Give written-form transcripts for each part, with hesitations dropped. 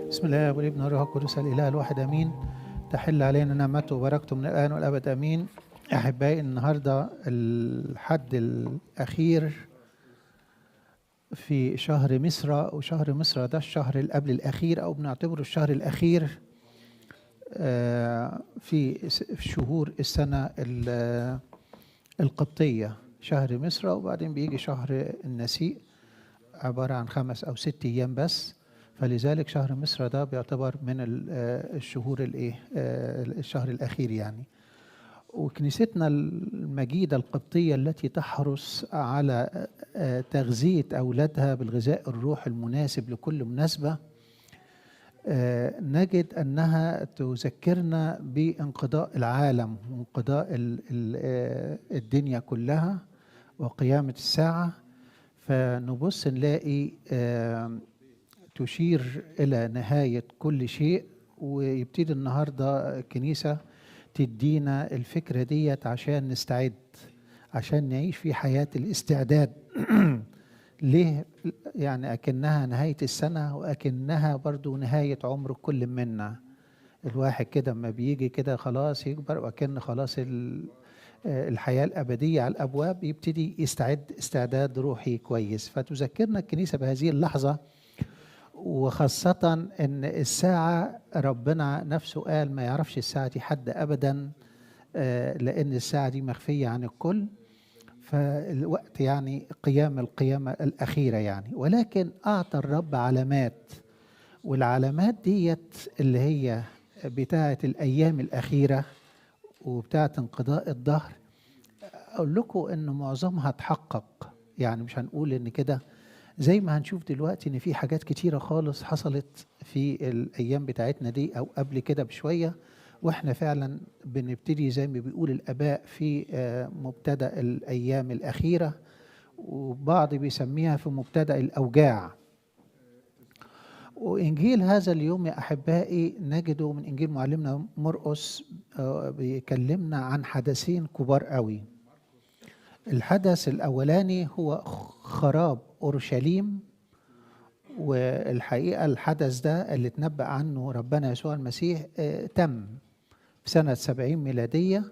بسم الله والابن والروح القدس الاله الواحد امين. تحل علينا نعمته وبركته من الان والابد امين. احبائي، النهارده الحد الاخير في شهر مصر، وشهر مصر ده الشهر اللي قبل الاخير او بنعتبره الشهر الاخير في شهور السنه القبطيه، شهر مصر. وبعدين بيجي شهر النسيء عباره عن 5 أو 6 ايام بس، فلذلك شهر مصر ده بيعتبر من الشهور الشهر الاخير يعني. وكنيستنا المجيده القبطيه التي تحرص على تغذيه اولادها بالغذاء الروحي المناسب لكل مناسبه، نجد انها تذكرنا بانقضاء العالم وانقضاء الدنيا كلها وقيامه الساعه. فنبص نلاقي تشير إلى نهاية كل شيء، ويبتدي النهاردة الكنيسة تدينا الفكرة ديت عشان نستعد، عشان نعيش في حياة الاستعداد. ليه؟ يعني أكنها نهاية السنة وأكنها برضو نهاية عمر كل منا. الواحد كده ما بيجي كده خلاص يكبر، وأكن خلاص الحياة الأبدية على الأبواب، يبتدي يستعد استعداد روحي كويس. فتذكرنا الكنيسة بهذه اللحظة، وخاصة إن الساعة ربنا نفسه قال ما يعرفش الساعة دي حد أبدا، لأن الساعة دي مخفية عن الكل. فالوقت يعني القيامة الأخيرة يعني، ولكن أعطى الرب علامات، والعلامات ديت اللي هي بتاعة الأيام الأخيرة وبتاعة انقضاء الدهر. أقول لكم إن معظمها اتحقق، يعني مش هنقول إن كده، زي ما هنشوف دلوقتي إن في حاجات كتيرة خالص حصلت في الأيام بتاعتنا دي أو قبل كده بشوية، وإحنا فعلا بنبتدي زي ما بيقول الآباء في مبتدأ الأيام الأخيرة، وبعض بيسميها في مبتدأ الأوجاع. وإنجيل هذا اليوم يا أحبائي نجده من إنجيل معلمنا مرقس، بيكلمنا عن حدثين كبار قوي. الحدث الأولاني هو خراب أورشليم، والحقيقة الحدث ده اللي اتنبأ عنه ربنا يسوع المسيح تم في سنة 70 ميلادية.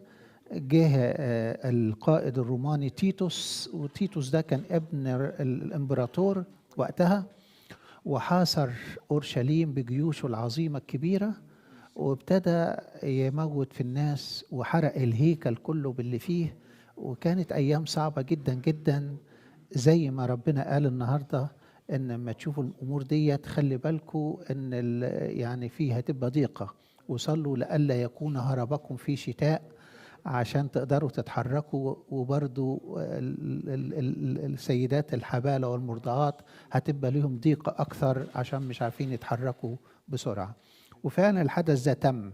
جه القائد الروماني تيتوس، وتيتوس ده كان ابن الإمبراطور وقتها، وحاصر أورشليم بجيوشه العظيمة الكبيرة، وابتدى يموت في الناس وحرق الهيكل كله باللي فيه. وكانت أيام صعبة جدا جدا، زي ما ربنا قال النهاردة إن لما تشوفوا الأمور دي تخلي بالكم إن يعني فيها تبقى ضيقة، وصلوا لألا يكون هربكم في شتاء عشان تقدروا تتحركوا. وبرضو السيدات الحبالة والمرضعات هتبقى لهم ضيقة أكثر عشان مش عارفين يتحركوا بسرعة. وفعلا الحدث ده تم.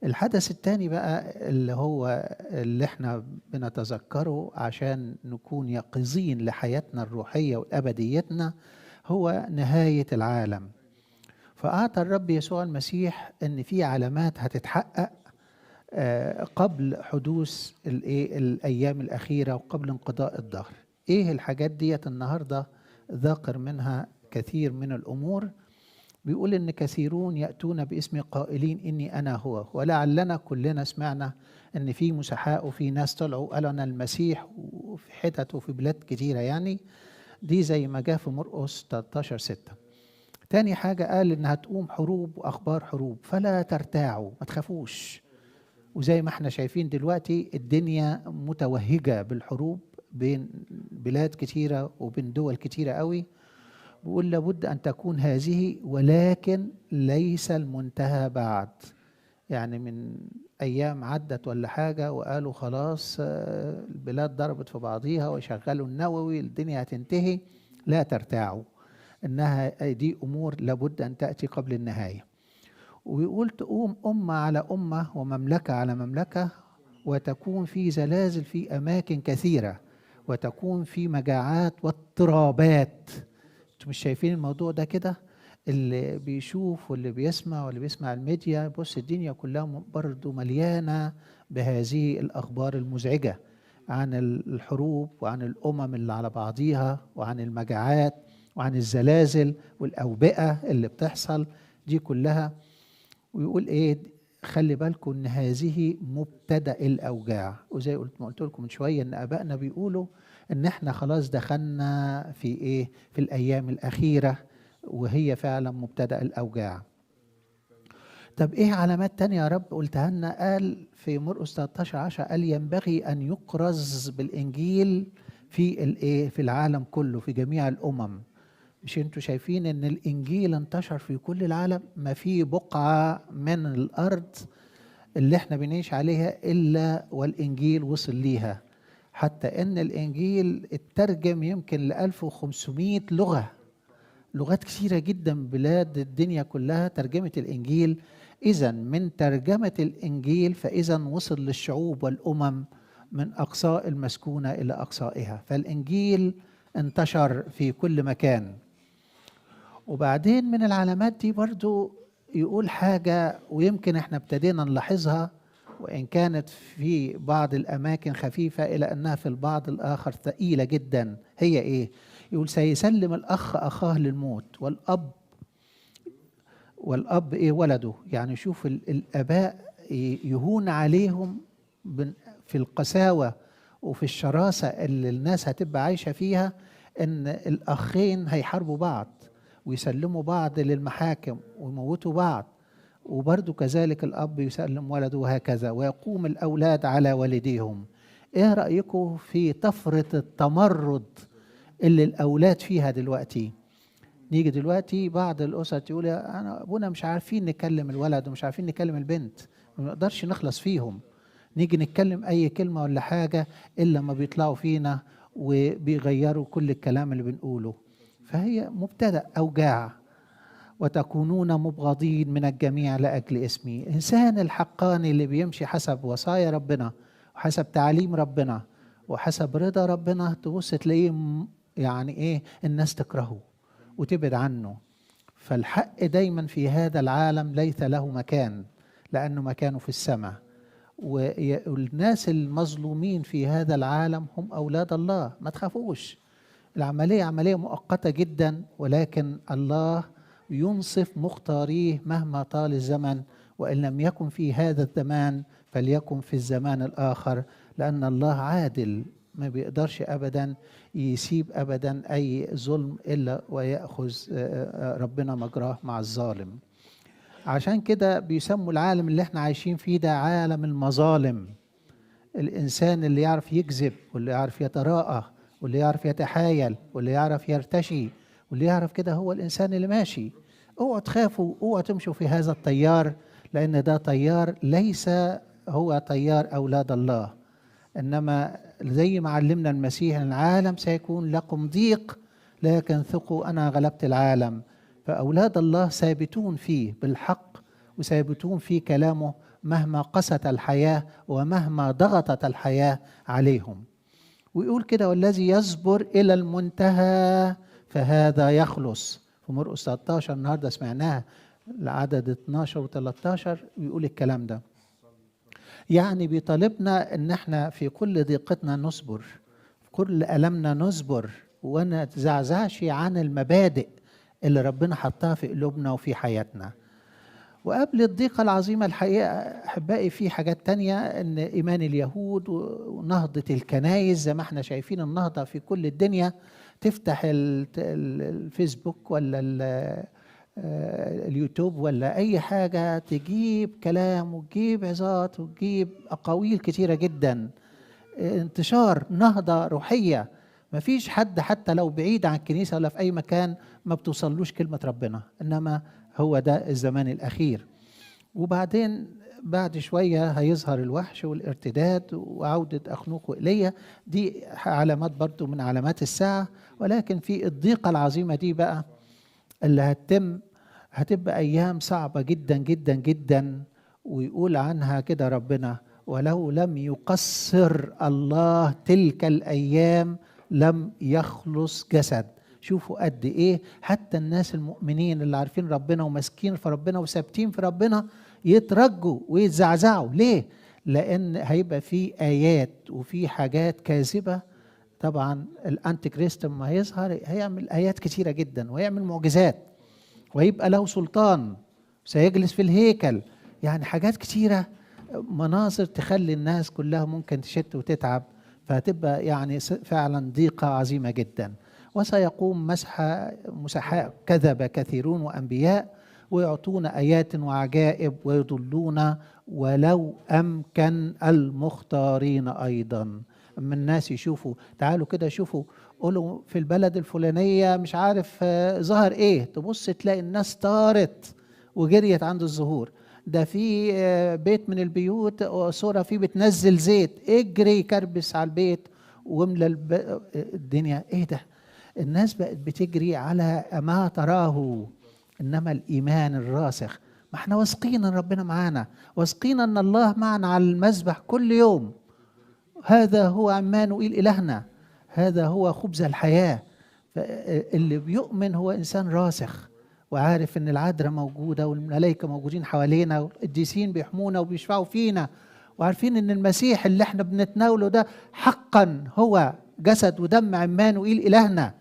الحدث الثاني بقى اللي هو اللي احنا بنتذكره عشان نكون يقظين لحياتنا الروحية وأبديتنا، هو نهاية العالم. فأعطى الرب يسوع المسيح أن في علامات هتتحقق قبل حدوث الأيام الأخيرة وقبل انقضاء الدهر. إيه الحاجات ديت؟ النهاردة ذاكر منها كثير من الأمور. بيقول إن كثيرون يأتون باسم قائلين إني أنا هو. ولعلنا كلنا سمعنا إن في مسحاء وفي ناس طلعوا قالوا أنا المسيح، وفي حتت وفي بلاد كتيرة يعني. دي زي ما جاء في مرقس 13:6. تاني حاجة قال إنها تقوم حروب وأخبار حروب، فلا ترتاعوا، ما تخافوش. وزي ما احنا شايفين دلوقتي الدنيا متوهجة بالحروب بين بلاد كتيرة وبين دول كتيرة قوي. بيقول لابد أن تكون هذه، ولكن ليس المنتهى بعد. يعني من أيام عدت ولا حاجة وقالوا خلاص البلاد ضربت في بعضيها وشغلوا النووي، الدنيا هتنتهي. لا ترتاعوا، إنها دي أمور لابد أن تأتي قبل النهاية. ويقول تقوم أمة على أمة ومملكة على مملكة، وتكون في زلازل في أماكن كثيرة، وتكون في مجاعات واضطرابات. انتوا مش شايفين الموضوع ده كده؟ اللي بيشوف واللي بيسمع واللي بيسمع الميديا، بص الدنيا كلها برضو مليانة بهذه الأخبار المزعجة عن الحروب وعن الأمم اللي على بعضيها وعن المجاعات وعن الزلازل والأوبئة اللي بتحصل. دي كلها. ويقول ايه؟ خلي بالكم ان هذه مبتدأ الاوجاع. وزي ما قلت لكم من شويه ان ابائنا بيقولوا ان احنا خلاص دخلنا في ايه؟ في الايام الاخيره، وهي فعلا مبتدأ الاوجاع. طب ايه علامات تانية يا رب قلتها لنا؟ قال في مرقس 13:10 قال ينبغي ان يكرز بالانجيل في الايه؟ في العالم كله، في جميع الامم. مش انتوا شايفين ان الانجيل انتشر في كل العالم؟ ما في بقعة من الارض اللي احنا بنعيش عليها الا والانجيل وصل ليها. حتى ان الانجيل اترجم يمكن ل 1500 لغة، لغات كثيرة جدا، بلاد الدنيا كلها ترجمت الانجيل. اذا من ترجمة الانجيل فاذا وصل للشعوب والامم من اقصاء المسكونة الى اقصائها. فالانجيل انتشر في كل مكان. وبعدين من العلامات دي برضو يقول حاجة، ويمكن احنا ابتدينا نلاحظها وإن كانت في بعض الأماكن خفيفة إلى أنها في البعض الآخر ثقيلة جدا. هي إيه؟ يقول سيسلم الأخ أخاه للموت، والأب إيه؟ ولده. يعني شوف الآباء يهون عليهم في القساوة وفي الشراسة اللي الناس هتبقى عايشة فيها، إن الأخين هيحاربوا بعض ويسلموا بعض للمحاكم ويموتوا بعض، وبرضو كذلك الأب يسلم ولده وهكذا، ويقوم الأولاد على والديهم. إيه رأيكم في طفرة التمرد اللي الأولاد فيها دلوقتي؟ نيجي دلوقتي بعض الأسر تقول أنا أبونا مش عارفين نكلم الولد ومش عارفين نكلم البنت، ما نقدرش نخلص فيهم. نيجي نتكلم أي كلمة ولا حاجة إلا ما بيطلعوا فينا وبيغيروا كل الكلام اللي بنقوله. فهي مبتدأ أوجاع. وتكونون مبغضين من الجميع لأجل اسمي. الإنسان الحقاني اللي بيمشي حسب وصايا ربنا وحسب تعليم ربنا وحسب رضا ربنا، تبص تلاقيه يعني إيه؟ الناس تكرهه وتبعد عنه. فالحق دايما في هذا العالم ليس له مكان، لأنه مكانه في السماء. والناس المظلومين في هذا العالم هم أولاد الله. ما تخافوش، العملية عملية مؤقتة جدا، ولكن الله ينصف مختاريه مهما طال الزمن. وإن لم يكن في هذا الزمان فليكن في الزمان الآخر، لأن الله عادل، ما بيقدرش أبدا يسيب أبدا أي ظلم إلا ويأخذ ربنا مجراه مع الظالم. عشان كده بيسموا العالم اللي احنا عايشين فيه ده عالم المظالم. الإنسان اللي يعرف يكذب واللي يعرف يتراءى واللي يعرف يتحايل واللي يعرف يرتشي واللي يعرف كده هو الإنسان اللي ماشي. اوعوا تخافوا، اوعوا تمشوا في هذا التيار، لأن ده تيار ليس هو تيار أولاد الله. إنما زي ما علمنا المسيح العالم سيكون لكم ضيق، لكن ثقوا أنا غلبت العالم. فأولاد الله ثابتون فيه بالحق وثابتون في كلامه مهما قست الحياة ومهما ضغطت الحياة عليهم. ويقول كده والذي يصبر إلى المنتهى فهذا يخلص. في مرقس 13 النهارده سمعناها العدد 12 و13 ويقول الكلام ده. يعني بيطالبنا ان احنا في كل ضيقتنا نصبر، في كل ألمنا نصبر، وما نتزعزعش عن المبادئ اللي ربنا حطها في قلوبنا وفي حياتنا. وقبل الضيقة العظيمة الحقيقة أحبائي في حاجات تانية، إن إيمان اليهود ونهضة الكنايس زي ما احنا شايفين النهضة في كل الدنيا. تفتح الفيسبوك ولا اليوتيوب ولا أي حاجة، تجيب كلام وتجيب عظات وتجيب أقاويل كتيرة جدا. انتشار نهضة روحية. ما فيش حد حتى لو بعيد عن الكنيسة ولا في أي مكان ما بتوصلوش كلمة ربنا، إنما هو ده الزمان الأخير. وبعدين بعد شوية هيظهر الوحش والارتداد وعودة أخنوخ وإيليا. دي علامات برضو من علامات الساعة. ولكن في الضيقة العظيمة دي بقى اللي هتبقى أيام صعبة جدا جدا جدا. ويقول عنها كده ربنا ولو لم يقصر الله تلك الأيام لم يخلص جسد. شوفوا قد ايه حتى الناس المؤمنين اللي عارفين ربنا وماسكين في ربنا وثابتين في ربنا يترجوا ويتزعزعوا. ليه؟ لأن هيبقى في آيات وفي حاجات كاذبة. طبعا الأنتي كريست لما هيظهر هيعمل آيات كثيرة جدا ويعمل معجزات ويبقى له سلطان سيجلس في الهيكل. يعني حاجات كتيرة، مناظر تخلي الناس كلها ممكن تشت وتتعب، فهتبقى يعني فعلا ضيقة عظيمة جدا. وسيقوم مسحاء كذب كثيرون وأنبياء، ويعطون آيات وعجائب ويضلون ولو أمكن المختارين أيضا. أما الناس يشوفوا، تعالوا كده شوفوا، قولوا في البلد الفلانية مش عارف ظهر ايه، تبص تلاقي الناس طارت وجريت عند الظهور. ده في بيت من البيوت صورة فيه بتنزل زيت، اجري كربس على البيت واملى الدنيا. ايه ده؟ الناس بقت بتجري على ما تراه، انما الايمان الراسخ، ما احنا واثقين ان ربنا معانا، واثقين ان الله معنا على المذبح كل يوم. هذا هو عمانوئيل إلهنا، هذا هو خبز الحياة. اللي بيؤمن هو إنسان راسخ، وعارف إن العذراء موجودة والملائكة موجودين حوالينا والقديسين بيحمونا وبيشفعوا فينا، وعارفين إن المسيح اللي احنا بنتناوله ده حقا هو جسد ودم عمانوئيل إلهنا.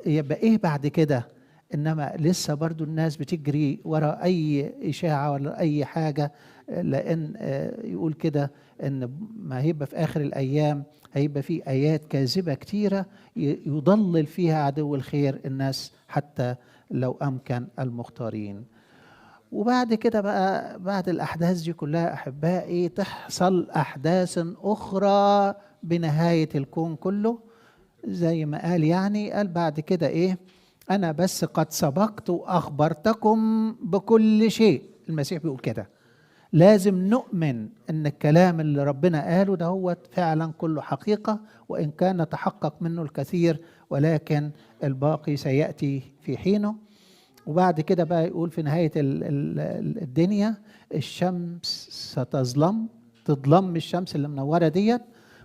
يبقى إيه بعد كده؟ إنما لسه برضو الناس بتجري وراء أي إشاعة ولا أي حاجة، لأن يقول كده إن ما هيبقى في آخر الأيام هيبقى في آيات كاذبة كتيرة يضلل فيها عدو الخير الناس حتى لو أمكن المختارين. وبعد كده بقى، بعد الأحداث دي كلها أحبائي، تحصل أحداث أخرى بنهاية الكون كله. زي ما قال، يعني قال بعد كده إيه؟ أنا بس قد سبقت وأخبرتكم بكل شيء. المسيح بيقول كده. لازم نؤمن ان الكلام اللي ربنا قاله ده هو فعلا كله حقيقة، وان كان تحقق منه الكثير ولكن الباقي سيأتي في حينه. وبعد كده بقى يقول في نهاية الدنيا الشمس تظلم الشمس اللي منورة ديت،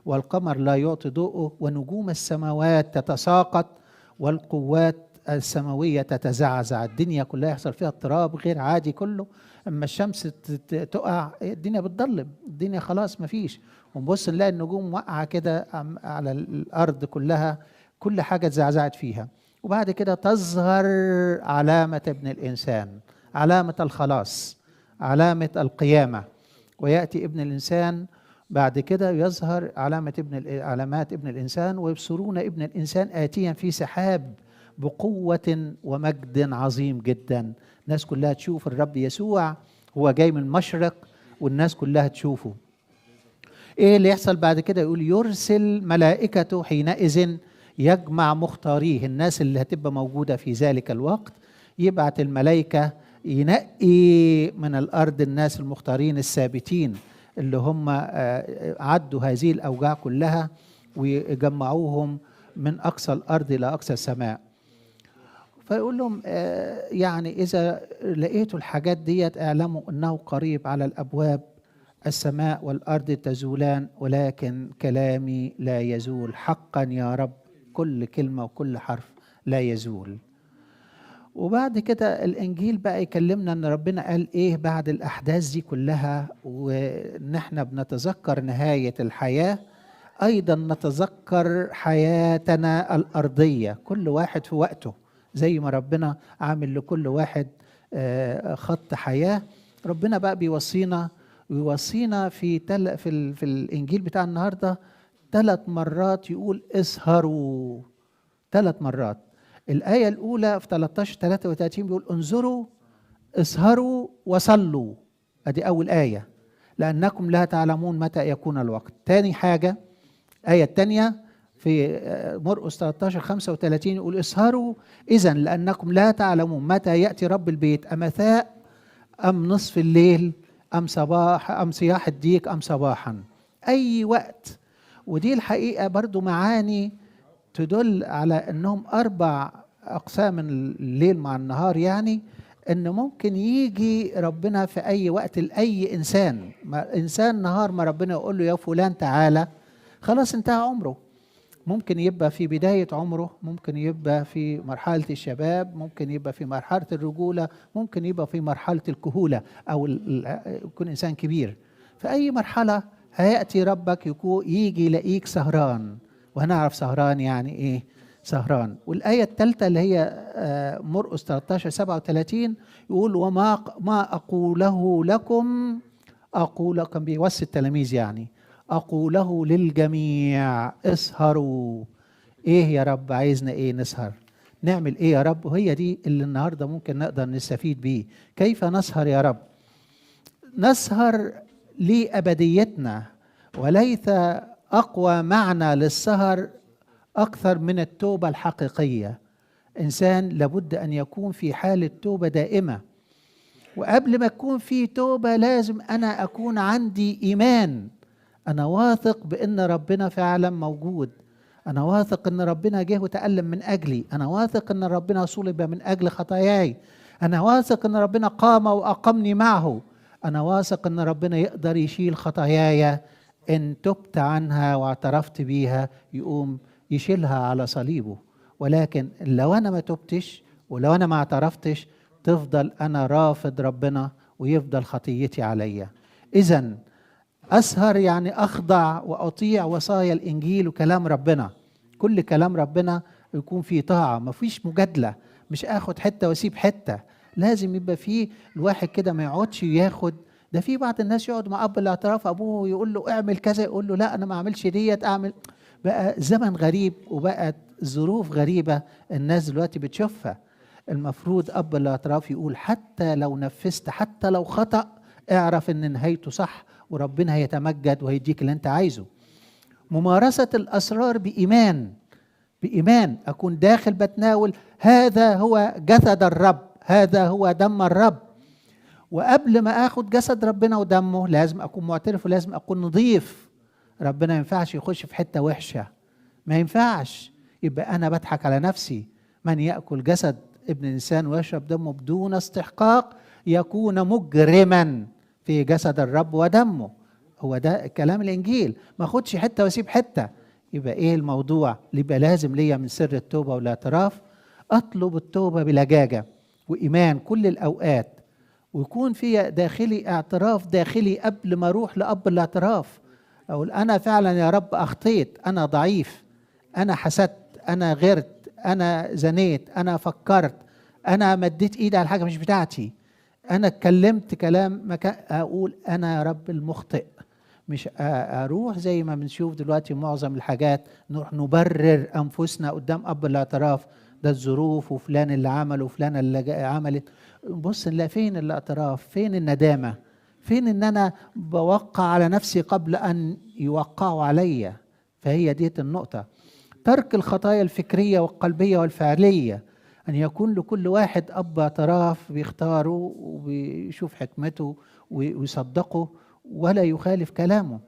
والقمر لا يعطي ضوءه، ونجوم السماوات تتساقط، والقوات السماوية تتزعزع. الدنيا كلها يحصل فيها اضطراب غير عادي كله. اما الشمس تقع الدنيا بتضلم، الدنيا خلاص مفيش، ونبص نلاقي النجوم واقعة كده على الأرض كلها، كل حاجة اتزعزعت فيها. وبعد كده تظهر علامة ابن الإنسان، علامة الخلاص، علامة القيامة. ويأتي ابن الإنسان بعد كده يظهر علامات ابن الإنسان، ويبصرون ابن الإنسان آتيا في سحاب بقوة ومجد عظيم جدا. الناس كلها تشوف الرب يسوع هو جاي من المشرق، والناس كلها تشوفه. ايه اللي يحصل بعد كده؟ يقول يرسل ملائكته حينئذ يجمع مختاريه، الناس اللي هتبقى موجودة في ذلك الوقت. يبعت الملائكة ينقي من الأرض الناس المختارين الثابتين اللي هم عدوا هذه الأوجاع كلها، ويجمعوهم من أقصى الأرض إلى أقصى السماء. فيقول لهم يعني إذا لقيتوا الحاجات ديت اعلموا أنه قريب على الأبواب، السماء والأرض تزولان ولكن كلامي لا يزول. حقا يا رب كل كلمة وكل حرف لا يزول. وبعد كده الإنجيل بقى يكلمنا أن ربنا قال إيه بعد الأحداث دي كلها، ونحن بنتذكر نهاية الحياة، أيضا نتذكر حياتنا الأرضية، كل واحد في وقته، زي ما ربنا عامل لكل واحد خط حياة. ربنا بقى بيوصينا في الإنجيل بتاع النهاردة 3 مرات يقول اسهروا. 3 مرات. الآية الأولى في 13:33 بيقول انظروا اسهروا وصلوا، ادي أول آية، لأنكم لا تعلمون متى يكون الوقت. تاني حاجة الآية الثانية في مرقس 13:35 يقول اسهروا إذن لأنكم لا تعلمون متى يأتي رب البيت، أمساء أم نصف الليل أم صباح أم صياح الديك أم صباحا، أي وقت. ودي الحقيقة برضو معاني تدل على أنهم 4 أقسام الليل مع النهار، يعني أن ممكن يجي ربنا في أي وقت لأي إنسان. إنسان نهار ما ربنا يقول له يا فلان تعالى، خلاص انتهى عمره. ممكن يبقى في بداية عمره، ممكن يبقى في مرحلة الشباب، ممكن يبقى في مرحلة الرجولة، ممكن يبقى في مرحلة الكهولة، أو يكون إنسان كبير. في أي مرحلة هيأتي ربك يجي يلاقيك سهران. وهنعرف سهران يعني إيه. سهران. والآية الثالثة اللي هي مرقس 13:37 يقول ما أقوله لكم أقول لكم، بيوصي التلاميذ يعني، أقوله للجميع اسهروا. إيه يا رب عايزنا إيه؟ نسهر. نعمل إيه يا رب؟ وهي دي اللي النهاردة ممكن نقدر نستفيد بيه. كيف نسهر يا رب؟ نسهر لأبديتنا، وليس أقوى معنى للسهر أكثر من التوبة الحقيقية. إنسان لابد أن يكون في حالة توبة دائمة، وقبل ما يكون في توبة لازم أنا أكون عندي إيمان. أنا واثق بأن ربنا فعلا موجود، أنا واثق أن ربنا جه وتألم من أجلي، أنا واثق أن ربنا صلب من أجل خطاياي، أنا واثق أن ربنا قام وأقمني معه، أنا واثق أن ربنا يقدر يشيل خطاياي إن تبت عنها واعترفت بيها، يقوم يشيلها على صليبه. ولكن لو أنا ما تبتش ولو أنا ما اعترفتش، تفضل أنا رافض ربنا ويفضل خطيتي عليا. إذن أسهر يعني أخضع وأطيع وصايا الإنجيل وكلام ربنا. كل كلام ربنا يكون فيه طاعة، ما فيش مجادلة، مش أخد حتة وأسيب حتة. لازم يبقى فيه الواحد كده ما يقعدش ياخد. ده في بعض الناس يقعد مع أب الاعتراف، أبوه يقول له اعمل كذا، يقول له لا أنا ما أعملش ديت، أعمل. بقى زمن غريب وبقت ظروف غريبة الناس دلوقتي بتشوفها. المفروض أب الاعتراف يقول حتى لو نفذت، حتى لو خطأ، اعرف ان نهايته صح وربنا هيتمجد وهيديك اللي انت عايزه. ممارسة الأسرار بإيمان، بإيمان أكون داخل بتناول هذا هو جسد الرب، هذا هو دم الرب. وقبل ما أخد جسد ربنا ودمه لازم أكون معترف ولازم أكون نظيف. ربنا ما ينفعش يخش في حتة وحشة، ما ينفعش. يبقى أنا بضحك على نفسي. من يأكل جسد ابن الإنسان ويشرب دمه بدون استحقاق يكون مجرما في جسد الرب ودمه. هو ده كلام الإنجيل، ما أخدش حتة وأسيب حتة. يبقى إيه الموضوع؟ يبقى لازم ليا من سر التوبة والاعتراف أطلب التوبة بلجاجة وإيمان كل الأوقات، ويكون في داخلي اعتراف داخلي قبل ما أروح لأب الاعتراف. أقول أنا فعلا يا رب أخطيت، أنا ضعيف، أنا حسدت، أنا غرت، أنا زنيت، أنا فكرت، أنا مديت إيدي على حاجة مش بتاعتي، أنا اتكلمت كلام أقول أنا يا رب المخطئ. مش أروح زي ما بنشوف دلوقتي معظم الحاجات نروح نبرر أنفسنا قدام أب الاعتراف، ده الظروف وفلان اللي عمل وفلان اللي عملت. بص نلاقي فين الاعتراف؟ فين الندامة؟ فين ان انا بوقع على نفسي قبل ان يوقعوا عليا؟ فهي ديت النقطة. ترك الخطايا الفكرية والقلبية والفعلية، ان يكون لكل واحد اب اعتراف بيختاره وبيشوف حكمته ويصدقه ولا يخالف كلامه.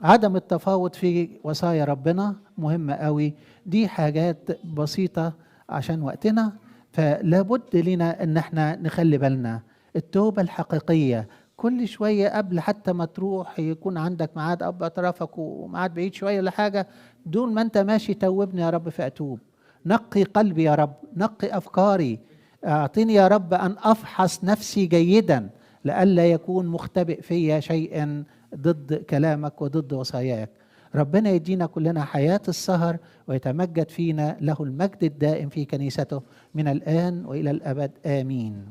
عدم التفاوض في وصايا ربنا مهمة قوي. دي حاجات بسيطة عشان وقتنا، فلا بد لنا ان احنا نخلي بالنا. التوبة الحقيقية كل شوية قبل حتى ما تروح يكون عندك ميعاد أب اعترافك وميعاد بعيد شوية ولا حاجة، دون ما أنت ماشي توبني يا رب فأتوب. نقي قلبي يا رب، نقي أفكاري، أعطيني يا رب أن أفحص نفسي جيدا لئلا يكون مختبئ فيا شيء ضد كلامك وضد وصاياك. ربنا يدينا كلنا حياة السهر ويتمجد فينا، له المجد الدائم في كنيسته من الآن وإلى الأبد آمين.